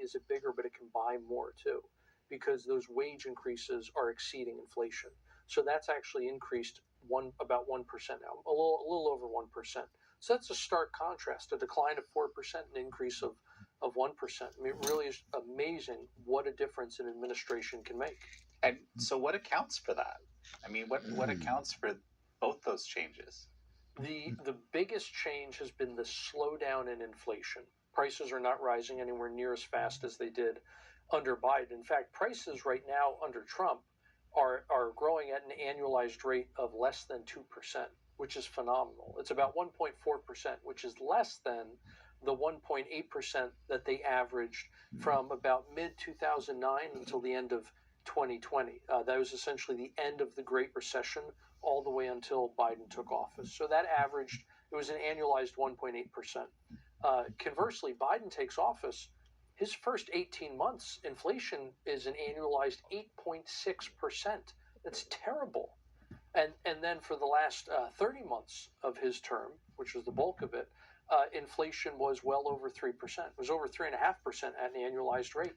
is it bigger, but it can buy more too, because those wage increases are exceeding inflation. So that's actually increased about 1% now, a little over 1%. So that's a stark contrast, a decline of 4%, an increase of 1%. I mean, it really is amazing what a difference an administration can make. And so what accounts for that? I mean, what accounts for both those changes? The biggest change has been the slowdown in inflation. Prices are not rising anywhere near as fast as they did under Biden. In fact, prices right now under Trump are growing at an annualized rate of less than 2%, which is phenomenal. It's about 1.4%, which is less than the 1.8% that they averaged from about mid-2009 until the end of 2020. That was essentially the end of the Great Recession all the way until Biden took office. So that averaged, it was an annualized 1.8%. Conversely, Biden takes office, his first 18 months, inflation is an annualized 8.6%. That's terrible. And then for the last 30 months of his term, which was the bulk of it, inflation was well over 3%. It was over 3.5% at an annualized rate.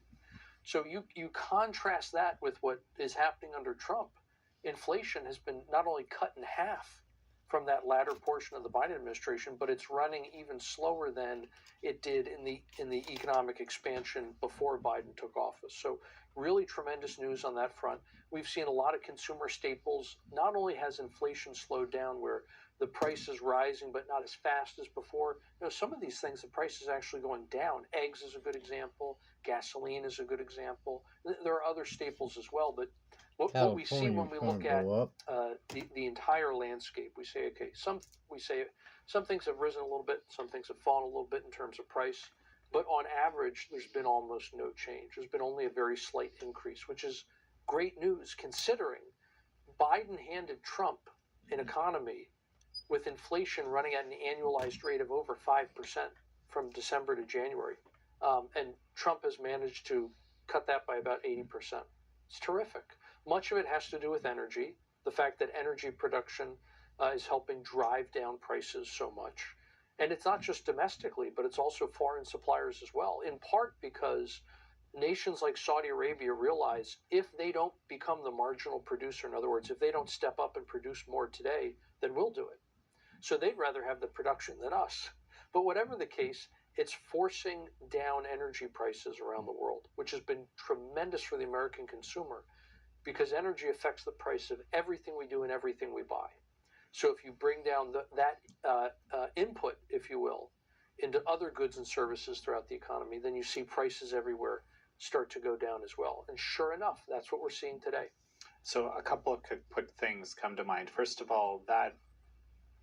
So you contrast that with what is happening under Trump. Inflation has been not only cut in half from that latter portion of the Biden administration, but it's running even slower than it did in the economic expansion before Biden took office. So really tremendous news on that front. We've seen a lot of consumer staples. Not only has inflation slowed down where the price is rising, but not as fast as before. Some of these things, the price is actually going down. Eggs is a good example. Gasoline is a good example. There are other staples as well, but what we see when we look at the entire landscape, we say, okay, some things have risen a little bit, some things have fallen a little bit in terms of price, but on average, there's been almost no change. There's been only a very slight increase, which is great news considering Biden handed Trump an economy with inflation running at an annualized rate of over 5% from December to January. And Trump has managed to cut that by about 80%. It's terrific. Much of it has to do with energy, the fact that energy production is helping drive down prices so much. And it's not just domestically, but it's also foreign suppliers as well, in part because nations like Saudi Arabia realize if they don't become the marginal producer, in other words, if they don't step up and produce more today, then we'll do it. So they'd rather have the production than us. But whatever the case, it's forcing down energy prices around the world, which has been tremendous for the American consumer because energy affects the price of everything we do and everything we buy. So if you bring down that input, if you will, into other goods and services throughout the economy, then you see prices everywhere start to go down as well. And sure enough, that's what we're seeing today. So a couple of quick things come to mind. First of all, that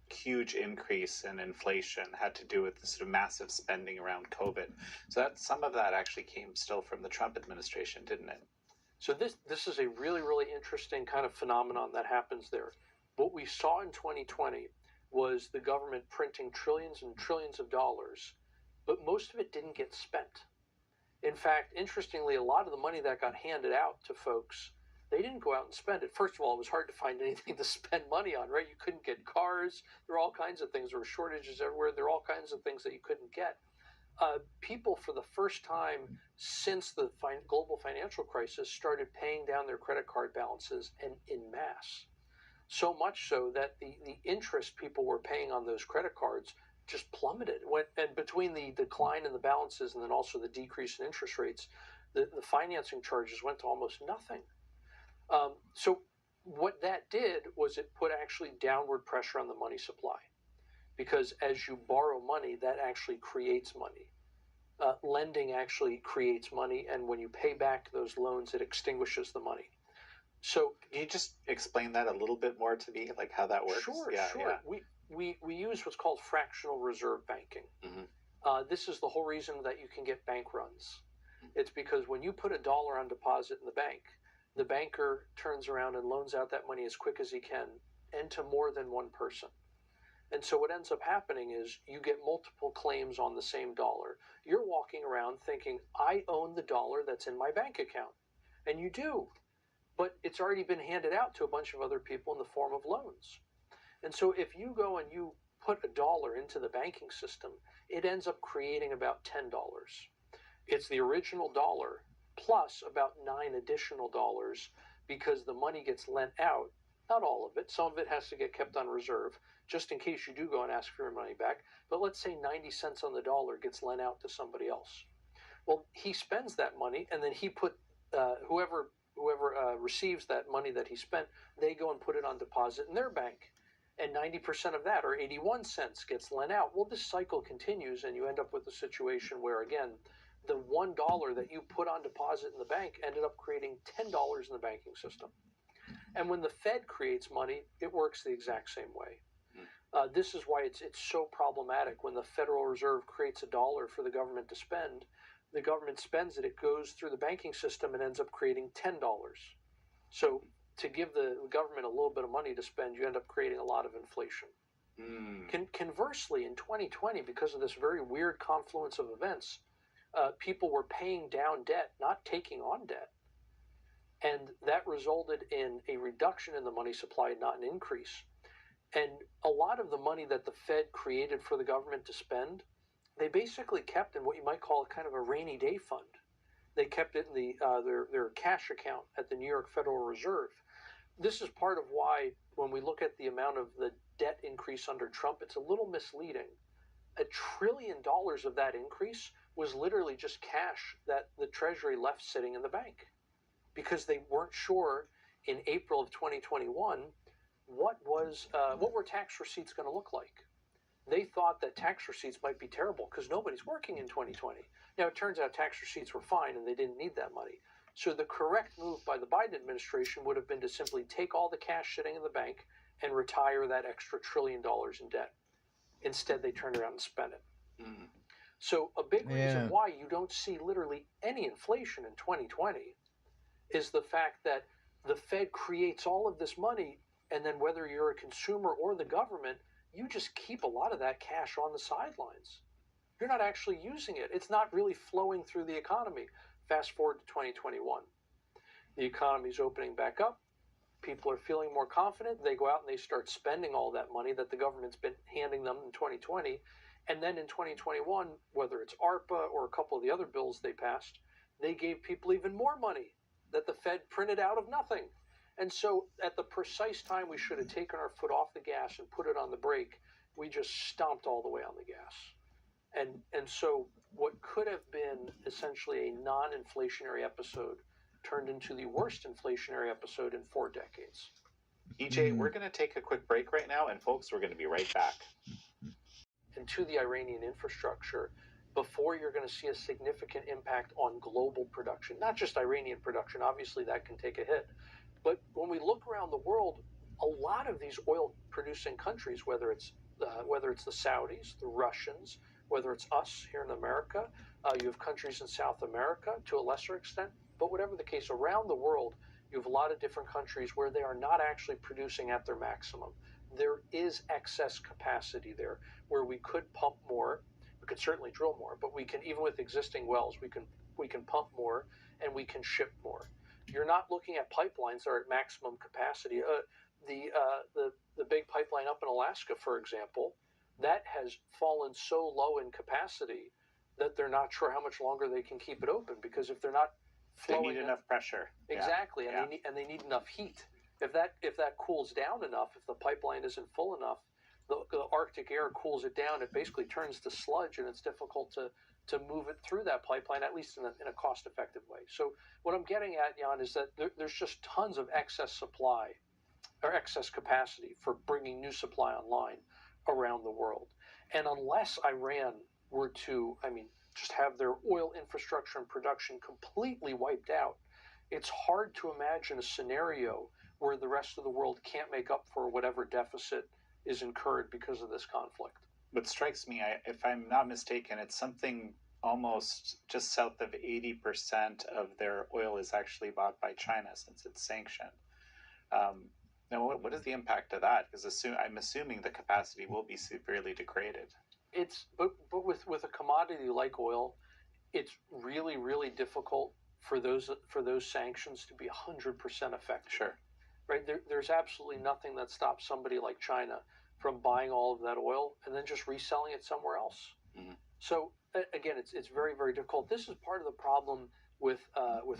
huge increase in inflation had to do with the sort of massive spending around COVID. So that some of that actually came still from the Trump administration, didn't it? So this is a really, really interesting kind of phenomenon that happens there. What we saw in 2020 was the government printing trillions and trillions of dollars, but most of it didn't get spent. In fact, interestingly, a lot of the money that got handed out to folks, they didn't go out and spend it. First of all, it was hard to find anything to spend money on, right? You couldn't get cars. There were all kinds of things. There were shortages everywhere. There were all kinds of things that you couldn't get. People, for the first time since the global financial crisis, started paying down their credit card balances and en masse. So much so that the interest people were paying on those credit cards just plummeted. And between the decline in the balances and then also the decrease in interest rates, the financing charges went to almost nothing. So what that did was it put actually downward pressure on the money supply, because as you borrow money, that actually creates money. Lending actually creates money, and when you pay back those loans, it extinguishes the money. So can you just explain that a little bit more to me, like how that works? Sure. We use what's called fractional reserve banking. Mm-hmm. This is the whole reason that you can get bank runs. It's because when you put $1 on deposit in the banker turns around and loans out that money as quick as he can and to more than one person. And so what ends up happening is you get multiple claims on the same dollar. You're walking around thinking, I own the dollar that's in my bank account. And you do. But it's already been handed out to a bunch of other people in the form of loans. And so if you go and you put $1 into the banking system, it ends up creating about $10. It's the original dollar plus about 9 additional dollars because the money gets lent out. Not all of it. Some of it has to get kept on reserve just in case you do go and ask for your money back. But let's say 90 cents on the dollar gets lent out to somebody else. Well, he spends that money, and then he put whoever receives that money that he spent, they go and put it on deposit in their bank. And 90% of that, or 81 cents, gets lent out. Well, this cycle continues, and you end up with a situation where, again, the $1 that you put on deposit in the bank ended up creating $10 in the banking system. And when the Fed creates money, it works the exact same way. This is why it's so problematic when the Federal Reserve creates a dollar for the government to spend. The government spends it, it goes through the banking system and ends up creating $10. So to give the government a little bit of money to spend, you end up creating a lot of inflation. Conversely, in 2020, because of this very weird confluence of events, people were paying down debt, not taking on debt. And that resulted in a reduction in the money supply, not an increase. And a lot of the money that the Fed created for the government to spend, they basically kept in what you might call a kind of a rainy day fund. They kept it in their cash account at the New York Federal Reserve. This is part of why, when we look at the amount of the debt increase under Trump, it's a little misleading. $1 trillion of that increase was literally just cash that the Treasury left sitting in the bank because they weren't sure in April of 2021 what were tax receipts going to look like. They thought that tax receipts might be terrible because nobody's working in 2020. Now, it turns out tax receipts were fine and they didn't need that money. So the correct move by the Biden administration would have been to simply take all the cash sitting in the bank and retire that extra $1 trillion in debt. Instead, they turned around and spent it. So a big reason why you don't see literally any inflation in 2020 is the fact that the Fed creates all of this money, and then whether you're a consumer or the government, you just keep a lot of that cash on the sidelines. You're not actually using it. It's not really flowing through the economy. Fast forward to 2021. The economy's opening back up. People are feeling more confident. They go out and they start spending all that money that the government's been handing them in 2020. And then in 2021, whether it's ARPA or a couple of the other bills they passed, they gave people even more money that the Fed printed out of nothing. And so at the precise time we should have taken our foot off the gas and put it on the brake, we just stomped all the way on the gas. And so what could have been essentially a non-inflationary episode turned into the worst inflationary episode in 4 decades. EJ, we're going to take a quick break right now, and folks, we're going to be right back. And to the Iranian infrastructure, before you're going to see a significant impact on global production, not just Iranian production, obviously that can take a hit. But when we look around the world, a lot of these oil-producing countries, whether it's the Saudis, the Russians, whether it's us here in America, you have countries in South America to a lesser extent, but whatever the case, around the world, you have a lot of different countries where they are not actually producing at their maximum. There is excess capacity there where we could pump more. We could certainly drill more, but we can, even with existing wells, we can pump more and we can ship more. You're not looking at pipelines that are at maximum capacity. The big pipeline up in Alaska, for example, that has fallen so low in capacity that they're not sure how much longer they can keep it open, because if they're not flowing, they need enough pressure. Exactly, and they need enough heat. If that cools down enough, if the pipeline isn't full enough, the Arctic air cools it down. It basically turns to sludge, and it's difficult to move it through that pipeline, at least in a cost-effective way. So what I'm getting at, Jan, is that there's just tons of excess supply or excess capacity for bringing new supply online around the world. And unless Iran were to, just have their oil infrastructure and production completely wiped out, it's hard to imagine a scenario where the rest of the world can't make up for whatever deficit is incurred because of this conflict. What strikes me, if I'm not mistaken, it's something almost just south of 80% of their oil is actually bought by China since it's sanctioned. Now, what is the impact of that? Because I'm assuming the capacity will be severely degraded. But with a commodity like oil, it's really, really difficult for those sanctions to be 100% effective. Sure. Right? There's absolutely nothing that stops somebody like China from buying all of that oil and then just reselling it somewhere else. So again, it's very very difficult. This is part of the problem with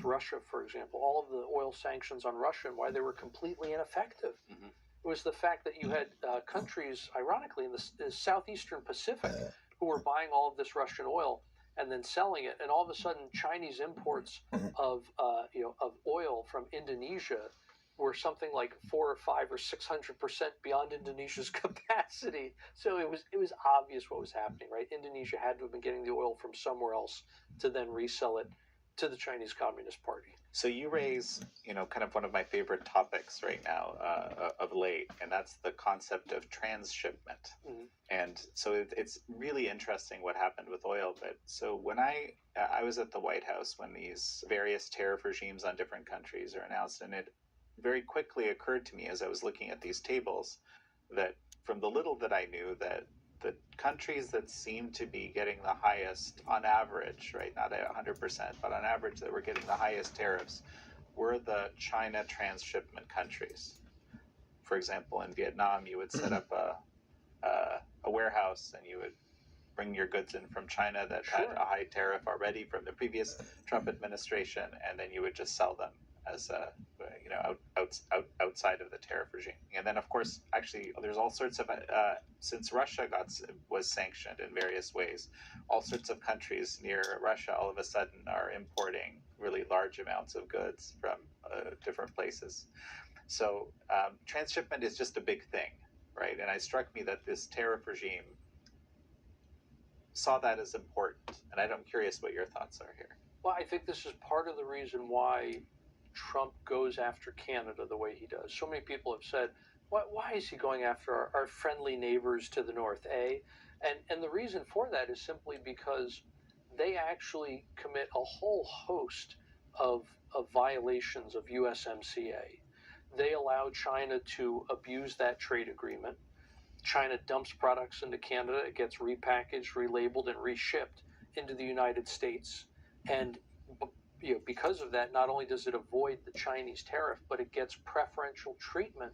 Russia, for example. All of the oil sanctions on Russia and why they were completely ineffective. Mm-hmm. It was the fact that you had countries, ironically, in the southeastern Pacific, who were buying all of this Russian oil and then selling it, and all of a sudden, Chinese imports of of oil from Indonesia were something like 4 or 5 or 600% beyond Indonesia's capacity. So it was obvious what was happening, right? Indonesia had to have been getting the oil from somewhere else to then resell it to the Chinese Communist Party. So you raise, kind of one of my favorite topics right now of late, and that's the concept of transshipment. Mm-hmm. And so it's really interesting what happened with oil. But so when I was at the White House when these various tariff regimes on different countries are announced, and it very quickly occurred to me as I was looking at these tables that from the little that I knew, that the countries that seemed to be getting the highest on average, right, not 100%, but on average that were getting the highest tariffs were the China transshipment countries. For example, in Vietnam, you would set up a warehouse and you would bring your goods in from China that Sure. had a high tariff already from the previous Trump administration, and then you would just sell them as outside of the tariff regime. And then, of course, actually, there's all sorts of since Russia was sanctioned in various ways, all sorts of countries near Russia all of a sudden are importing really large amounts of goods from different places. So transshipment is just a big thing, right? And it struck me that this tariff regime saw that as important, and I'm curious what your thoughts are here. Well, I think this is part of the reason why Trump goes after Canada the way he does. So many people have said, why is he going after our friendly neighbors to the north, eh? And the reason for that is simply because they actually commit a whole host of violations of USMCA. They allow China to abuse that trade agreement. China dumps products into Canada, it gets repackaged, relabeled, and reshipped into the United States. And because of that, not only does it avoid the Chinese tariff, but it gets preferential treatment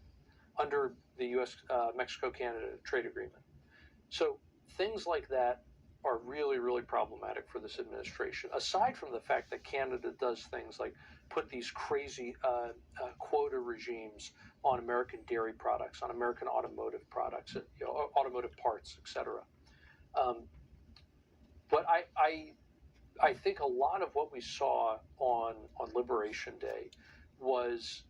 under the U.S. Mexico-Canada trade agreement. So things like that are really, really problematic for this administration. Aside from the fact that Canada does things like put these crazy quota regimes on American dairy products, on American automotive products, automotive parts, etc. But I think a lot of what we saw on Liberation Day was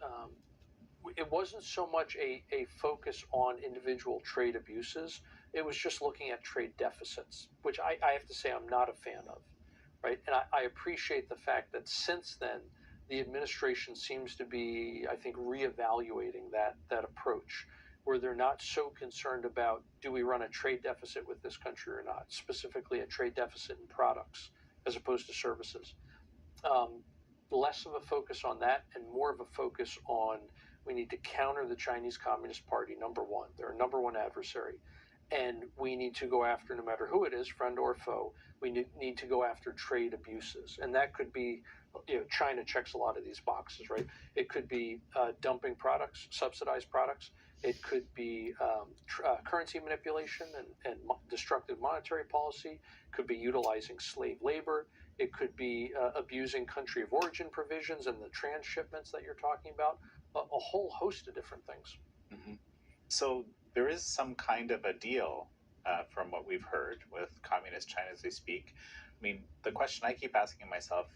it wasn't so much a focus on individual trade abuses. It was just looking at trade deficits, which I have to say I'm not a fan of, right? And I appreciate the fact that since then, the administration seems to be, I think, reevaluating that approach, where they're not so concerned about do we run a trade deficit with this country or not, specifically a trade deficit in products as opposed to services. Less of a focus on that and more of a focus on we need to counter the Chinese Communist Party, number one. They're a number one adversary. And we need to go after, no matter who it is, friend or foe, we need to go after trade abuses. And that could be, China checks a lot of these boxes, right? It could be dumping products, subsidized products. It could be currency manipulation and destructive monetary policy. It could be utilizing slave labor. It could be abusing country of origin provisions and the transshipments that you're talking about. A whole host of different things. Mm-hmm. So there is some kind of a deal from what we've heard with Communist China as we speak. I mean, the question I keep asking myself,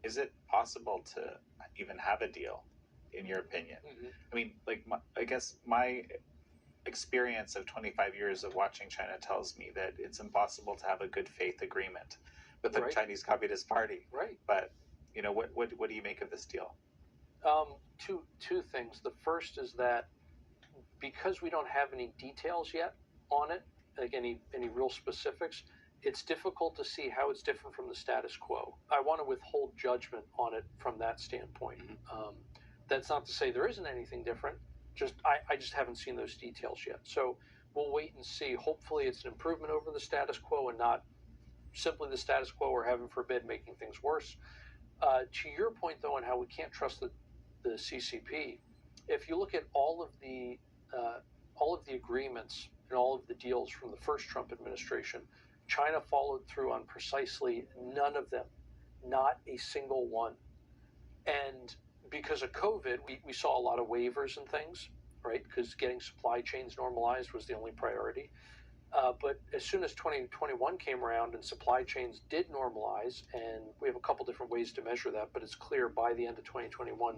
is it possible to even have a deal, in your opinion? Mm-hmm. I mean, I guess my experience of 25 years of watching China tells me that it's impossible to have a good faith agreement with the Right. Chinese Communist Party. Right. But, what do you make of this deal? Two things. The first is that because we don't have any details yet on it, like any real specifics, it's difficult to see how it's different from the status quo. I want to withhold judgment on it from that standpoint. Mm-hmm. That's not to say there isn't anything different. I just haven't seen those details yet. So we'll wait and see. Hopefully it's an improvement over the status quo and not simply the status quo or, heaven forbid, making things worse. To your point, though, on how we can't trust the CCP, if you look at all of the agreements and all of the deals from the first Trump administration, China followed through on precisely none of them, not a single one. And because of COVID, we saw a lot of waivers and things, right? Because getting supply chains normalized was the only priority. But as soon as 2021 came around and supply chains did normalize, and we have a couple different ways to measure that, but it's clear by the end of 2021,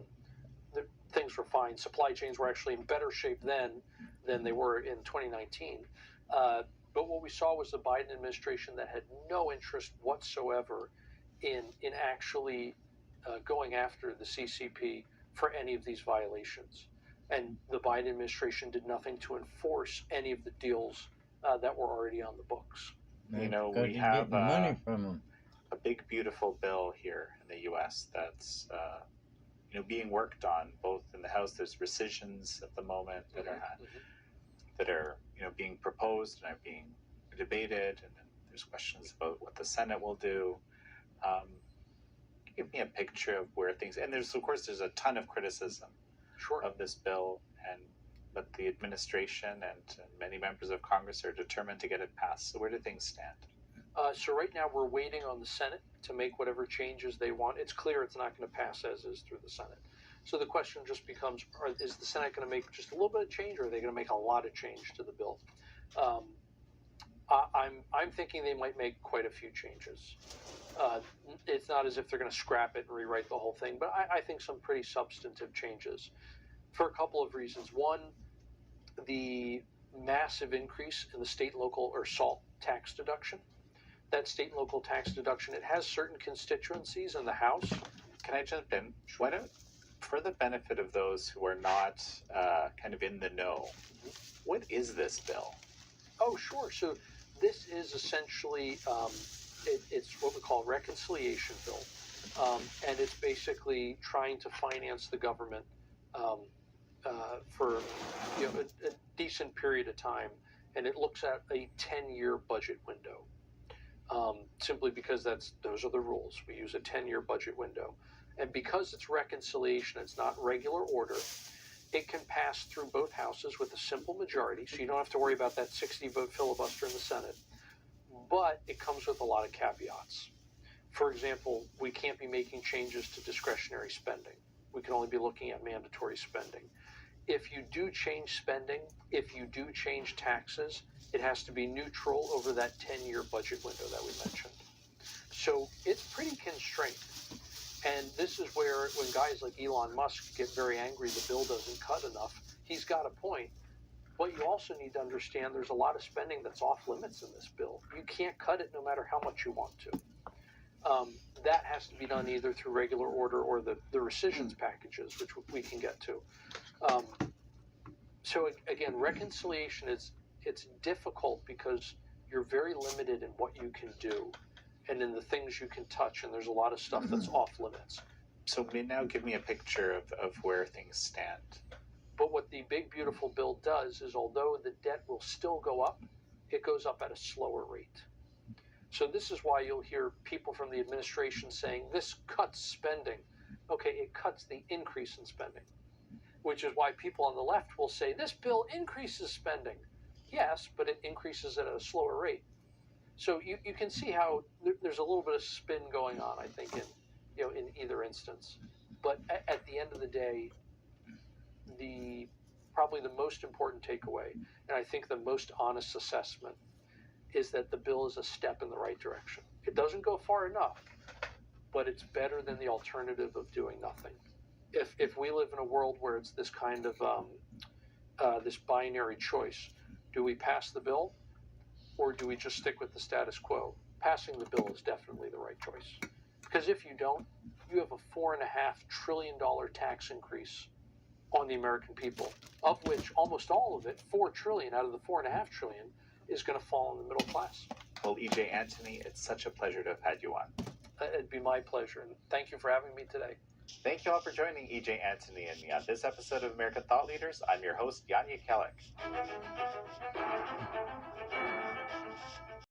things were fine. Supply chains were actually in better shape then than they were in 2019. But what we saw was the Biden administration that had no interest whatsoever in actually going after the CCP for any of these violations. And the Biden administration did nothing to enforce any of the deals that were already on the books. You know, we have money from them. A big, beautiful bill here in the U.S. that's being worked on both in the House. There's rescissions at the moment that are being proposed and are being debated, and then there's questions about what the Senate will do. Give me a picture of where things, and there's a ton of criticism of this bill, but the administration and many members of Congress are determined to get it passed. So where do things stand? So right now we're waiting on the Senate to make whatever changes they want. It's clear it's not going to pass as is through the Senate. So the question just becomes, is the Senate going to make just a little bit of change, or are they going to make a lot of change to the bill? I'm thinking they might make quite a few changes. It's not as if they're going to scrap it and rewrite the whole thing, but I think some pretty substantive changes for a couple of reasons. One, the massive increase in the state and local or SALT tax deduction. That state and local tax deduction, it has certain constituencies in the House. Can I jump in? Why don't, for the benefit of those who are not kind of in the know, what is this bill? Oh, sure. So this is essentially, it's what we call a reconciliation bill. And it's basically trying to finance the government for a decent period of time. And it looks at a 10-year budget window. Simply because those are the rules. We use a 10-year budget window. And because it's reconciliation, it's not regular order, it can pass through both houses with a simple majority, so you don't have to worry about that 60-vote filibuster in the Senate. But it comes with a lot of caveats. For example, we can't be making changes to discretionary spending. We can only be looking at mandatory spending. If you do change spending, if you do change taxes, it has to be neutral over that 10-year budget window that we mentioned. So it's pretty constrained. And this is where, when guys like Elon Musk get very angry the bill doesn't cut enough, he's got a point. But you also need to understand there's a lot of spending that's off limits in this bill. You can't cut it no matter how much you want to. That has to be done either through regular order or the rescissions packages, which we can get to. So again, reconciliation it's difficult because you're very limited in what you can do and in the things you can touch, and there's a lot of stuff that's off limits. So now give me a picture of where things stand. But what the big, beautiful bill does is, although the debt will still go up, it goes up at a slower rate. So this is why you'll hear people from the administration saying, this cuts spending. Okay, it cuts the increase in spending, which is why people on the left will say, this bill increases spending. Yes, but it increases it at a slower rate. So you can see how there's a little bit of spin going on, I think, in either instance. But at the end of the day, probably the most important takeaway, and I think the most honest assessment, is that the bill is a step in the right direction. It doesn't go far enough, but it's better than the alternative of doing nothing. If we live in a world where it's this kind of this binary choice, do we pass the bill or do we just stick with the status quo? Passing the bill is definitely the right choice. Because if you don't, you have a $4.5 trillion tax increase on the American people, of which almost all of it, $4 trillion out of the $4.5 trillion, is going to fall on the middle class. Well, E.J. Antony, it's such a pleasure to have had you on. It'd be my pleasure, and thank you for having me today. Thank you all for joining E.J. Antony and me on this episode of American Thought Leaders. I'm your host, Yanya Kellick.